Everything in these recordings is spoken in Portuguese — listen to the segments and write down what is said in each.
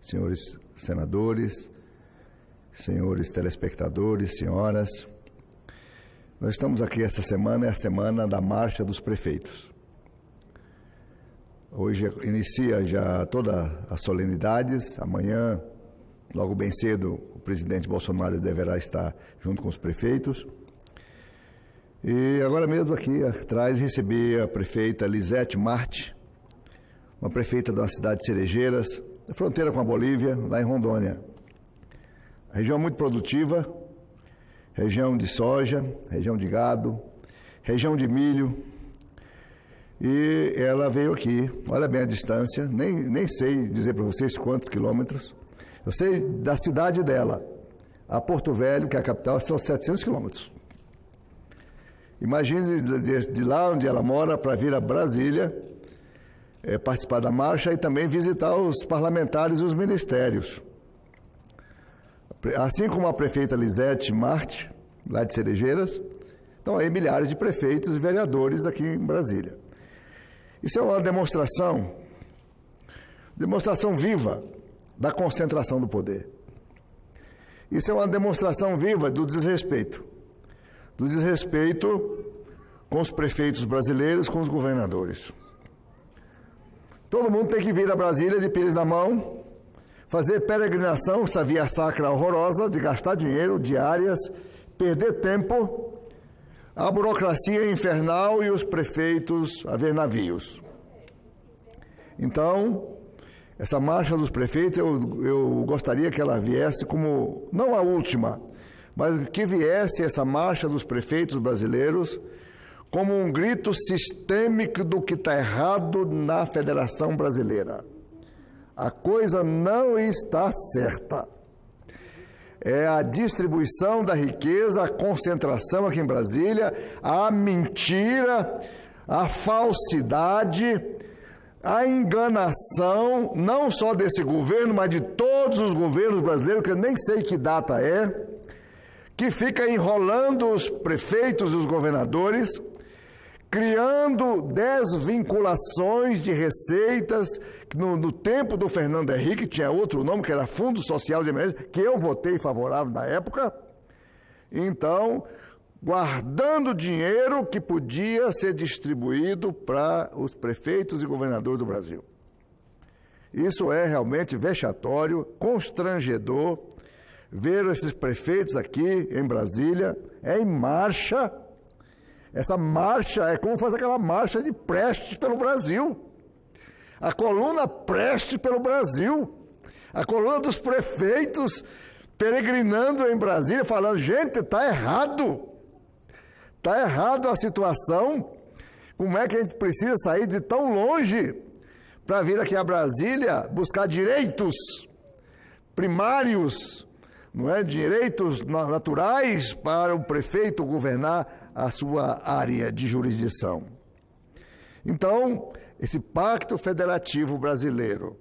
senhores senadores, senhores telespectadores, senhoras. Nós estamos aqui, essa semana é a semana da Marcha dos Prefeitos. Hoje inicia já todas as solenidades. Amanhã, logo bem cedo, o presidente Bolsonaro deverá estar junto com os prefeitos. E agora mesmo aqui atrás recebi a prefeita Lisete Marte, uma prefeita da cidade de Cerejeiras, da fronteira com a Bolívia, lá em Rondônia. A região muito produtiva, região de soja, região de gado, região de milho. E ela veio aqui, olha bem a distância, nem sei dizer para vocês quantos quilômetros. Eu sei da cidade dela, a Porto Velho, que é a capital, são 700 quilômetros. Imagine de lá onde ela mora para vir a Brasília, participar da marcha e também visitar os parlamentares e os ministérios. Assim como a prefeita Lisete Marte, lá de Cerejeiras, estão aí milhares de prefeitos e vereadores aqui em Brasília. Isso é uma demonstração viva da concentração do poder. Isso é uma demonstração viva do desrespeito com os prefeitos brasileiros, com os governadores. Todo mundo tem que vir a Brasília de pires na mão, fazer peregrinação, essa via sacra horrorosa, de gastar dinheiro, diárias, perder tempo, a burocracia infernal e os prefeitos a ver navios. Então, essa marcha dos prefeitos, eu gostaria que ela viesse como, não a última, mas que viesse essa marcha dos prefeitos brasileiros como um grito sistêmico do que está errado na Federação Brasileira. A coisa não está certa. É a distribuição da riqueza, a concentração aqui em Brasília, a mentira, a falsidade, a enganação, não só desse governo, mas de todos os governos brasileiros, que eu nem sei que data é, que fica enrolando os prefeitos e os governadores, criando desvinculações de receitas. No tempo do Fernando Henrique tinha outro nome, que era Fundo Social de Emergência, que eu votei favorável na época. Então, guardando dinheiro que podia ser distribuído para os prefeitos e governadores do Brasil. Isso é realmente vexatório, constrangedor, ver esses prefeitos aqui em Brasília, em marcha. Essa marcha é como fazer aquela marcha de Prestes pelo Brasil. A coluna Prestes pelo Brasil. A coluna dos prefeitos peregrinando em Brasília, falando, gente, está errado. Está errado a situação. Como é que a gente precisa sair de tão longe para vir aqui a Brasília buscar direitos primários, não é? Direitos naturais para o prefeito governar a sua área de jurisdição. Então, esse pacto federativo brasileiro,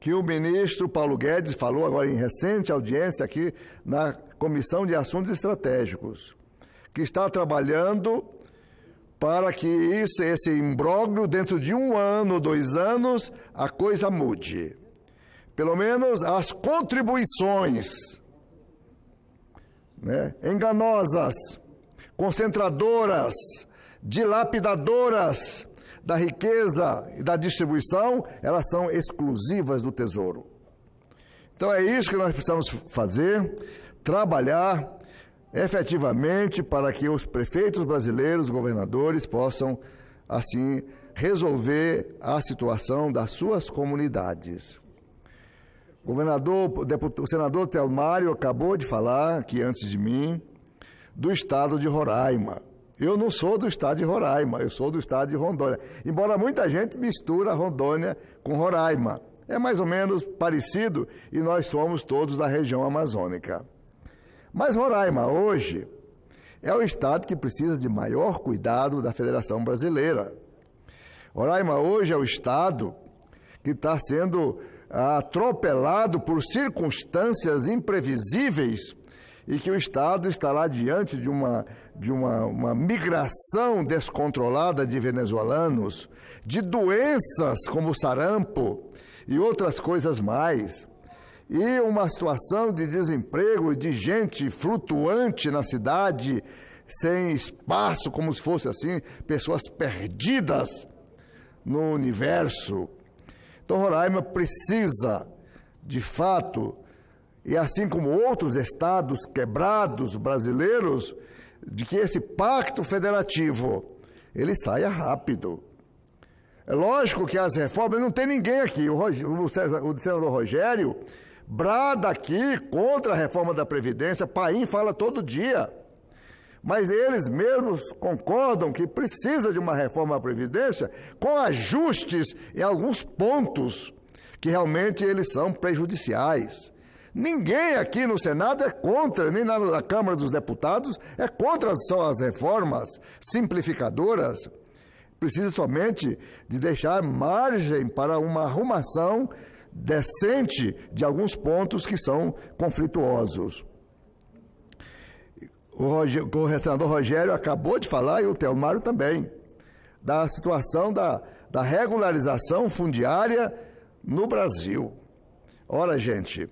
que o ministro Paulo Guedes falou agora em recente audiência aqui na Comissão de Assuntos Estratégicos, que está trabalhando para que esse imbróglio, dentro de 1 ano, 2 anos, a coisa mude. Pelo menos as contribuições, né, enganosas, concentradoras, dilapidadoras da riqueza e da distribuição, elas são exclusivas do Tesouro. Então é isso que nós precisamos fazer, trabalhar efetivamente para que os prefeitos brasileiros, os governadores, possam, assim, resolver a situação das suas comunidades. O senador Telmário acabou de falar aqui antes de mim do estado de Roraima. Eu não sou do estado de Roraima, eu sou do estado de Rondônia. Embora muita gente mistura Rondônia com Roraima. É mais ou menos parecido e nós somos todos da região amazônica. Mas Roraima hoje é o estado que precisa de maior cuidado da Federação Brasileira. Roraima hoje é o estado que está sendo atropelado por circunstâncias imprevisíveis e que o Estado estará diante de de uma migração descontrolada de venezuelanos, de doenças como sarampo e outras coisas mais, e uma situação de desemprego e de gente flutuante na cidade, sem espaço, como se fosse assim, pessoas perdidas no universo. Então Roraima precisa, de fato, e assim como outros estados quebrados brasileiros, de que esse pacto federativo, ele saia rápido. É lógico que as reformas, não tem ninguém aqui, o senador Rogério brada aqui contra a reforma da Previdência, Paim fala todo dia, mas eles mesmos concordam que precisa de uma reforma da Previdência com ajustes em alguns pontos que realmente eles são prejudiciais. Ninguém aqui no Senado é contra, nem na Câmara dos Deputados, é contra só as reformas simplificadoras. Precisa somente de deixar margem para uma arrumação decente de alguns pontos que são conflituosos. O senador Rogério acabou de falar, e o Telmário também, da situação da regularização fundiária no Brasil. Ora, gente,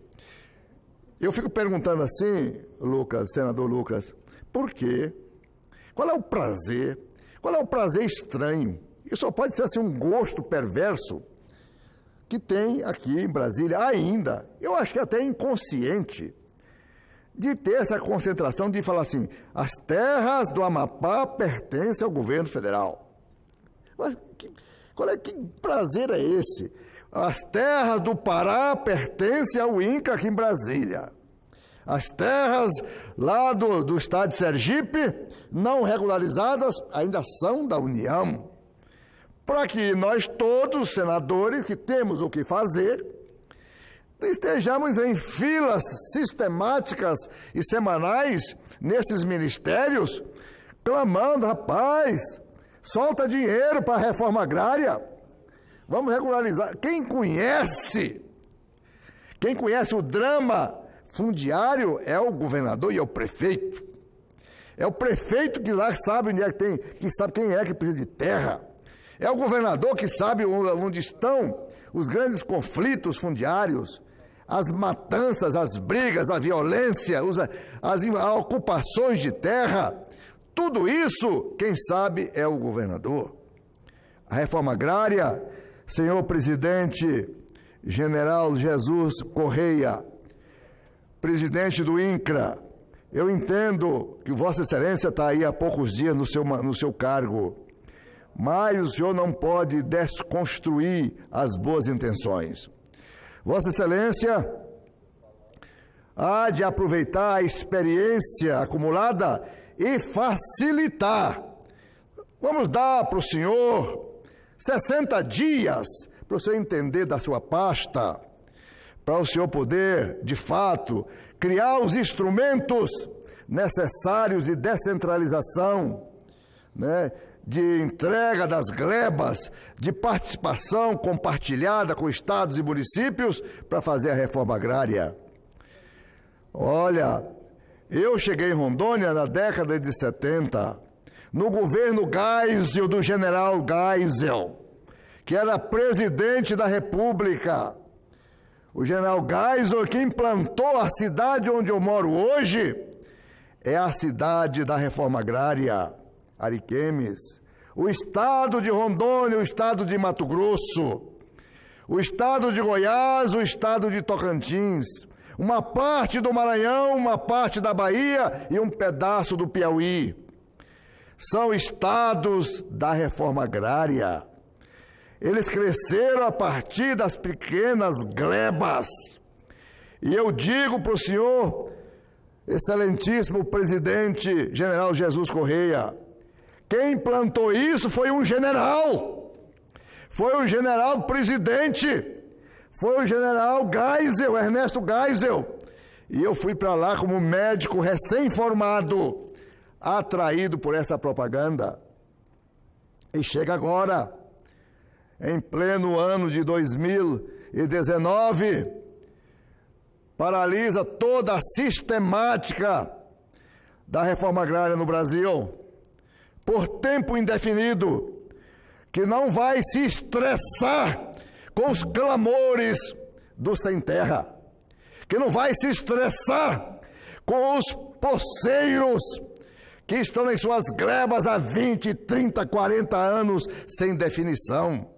eu fico perguntando assim, senador Lucas, por quê? Qual é o prazer? Qual é o prazer estranho? Isso só pode ser assim um gosto perverso que tem aqui em Brasília ainda, eu acho que até inconsciente, de ter essa concentração de falar assim, as terras do Amapá pertencem ao governo federal. Mas que prazer é esse? As terras do Pará pertencem ao INCRA aqui em Brasília. As terras lá do estado de Sergipe, não regularizadas, ainda são da União. Para que nós todos, senadores, que temos o que fazer, estejamos em filas sistemáticas e semanais nesses ministérios, clamando, rapaz, solta dinheiro para a reforma agrária, vamos regularizar. Quem conhece o drama fundiário é o governador e é o prefeito. É o prefeito que lá sabe onde é que tem, que sabe quem é que precisa de terra. É o governador que sabe onde estão os grandes conflitos fundiários, as matanças, as brigas, a violência, as ocupações de terra. Tudo isso, quem sabe, é o governador. A reforma agrária, senhor presidente General Jesus Correia, presidente do INCRA, eu entendo que Vossa Excelência está aí há poucos dias no seu cargo, mas o senhor não pode desconstruir as boas intenções. Vossa Excelência há de aproveitar a experiência acumulada e facilitar. Vamos dar para o senhor 60 dias para o senhor entender da sua pasta, para o senhor poder, de fato, criar os instrumentos necessários de descentralização, né? De entrega das glebas, de participação compartilhada com estados e municípios para fazer a reforma agrária. Olha, eu cheguei em Rondônia na década de 70, no governo Geisel, do general Geisel, que era presidente da República. O general Geisel, que implantou a cidade onde eu moro hoje, é a cidade da reforma agrária, Ariquemes. O estado de Rondônia, o estado de Mato Grosso, o estado de Goiás, o estado de Tocantins, uma parte do Maranhão, uma parte da Bahia e um pedaço do Piauí. São estados da reforma agrária. Eles cresceram a partir das pequenas glebas. E eu digo para o senhor, excelentíssimo presidente General Jesus Correia, quem implantou isso foi um general. Foi o general presidente. Foi o general Geisel, Ernesto Geisel. E eu fui para lá como médico recém-formado, atraído por essa propaganda. E chega agora, em pleno ano de 2019, paralisa toda a sistemática da reforma agrária no Brasil, por tempo indefinido, que não vai se estressar com os clamores do sem terra, que não vai se estressar com os poceiros que estão em suas glebas há 20, 30, 40 anos sem definição,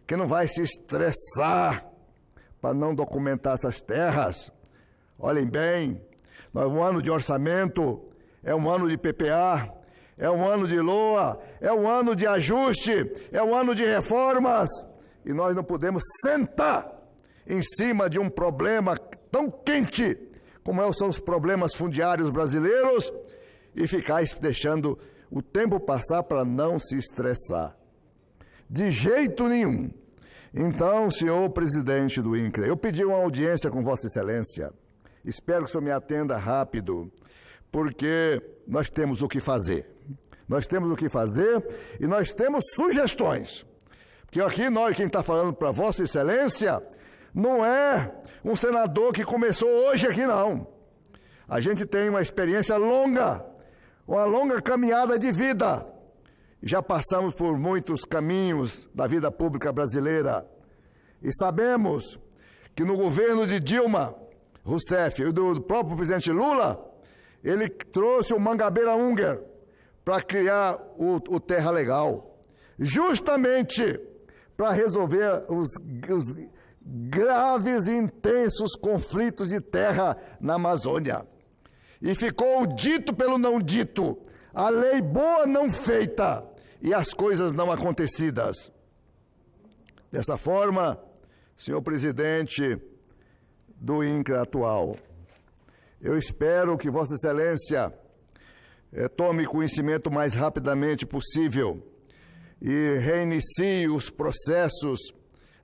que não vai se estressar para não documentar essas terras. Olhem bem, um ano de orçamento, é um ano de PPA, é um ano de LOA, é um ano de ajuste, é um ano de reformas, e nós não podemos sentar em cima de um problema tão quente como são os problemas fundiários brasileiros e ficar deixando o tempo passar para não se estressar. De jeito nenhum. Então, senhor presidente do INCRA, eu pedi uma audiência com Vossa Excelência. Espero que o senhor me atenda rápido, porque nós temos o que fazer. Nós temos o que fazer e nós temos sugestões. Porque aqui quem está falando para Vossa Excelência, não é um senador que começou hoje aqui, não. A gente tem uma experiência longa, uma longa caminhada de vida. Já passamos por muitos caminhos da vida pública brasileira. E sabemos que no governo de Dilma Rousseff e do próprio presidente Lula, ele trouxe o Mangabeira Unger para criar o Terra Legal, justamente para resolver os graves e intensos conflitos de terra na Amazônia. E ficou o dito pelo não dito, a lei boa não feita e as coisas não acontecidas. Dessa forma, senhor presidente do INCRA atual, eu espero que Vossa Excelência tome conhecimento o mais rapidamente possível e reinicie os processos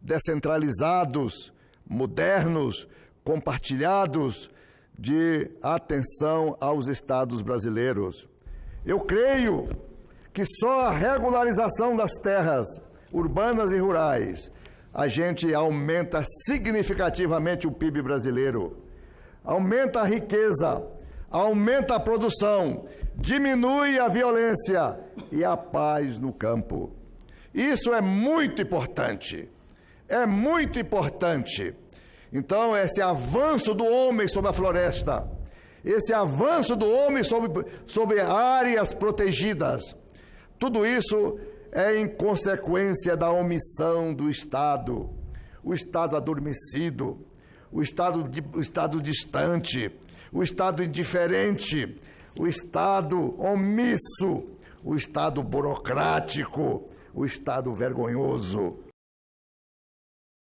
descentralizados, modernos, compartilhados de atenção aos estados brasileiros. Eu creio que só a regularização das terras urbanas e rurais, a gente aumenta significativamente o PIB brasileiro, aumenta a riqueza, aumenta a produção, diminui a violência e a paz no campo. Isso é muito importante. É muito importante. Então, esse avanço do homem sobre a floresta, esse avanço do homem sobre áreas protegidas, tudo isso é em consequência da omissão do Estado, o Estado adormecido, o Estado distante, o Estado indiferente, o Estado omisso, o Estado burocrático, o Estado vergonhoso.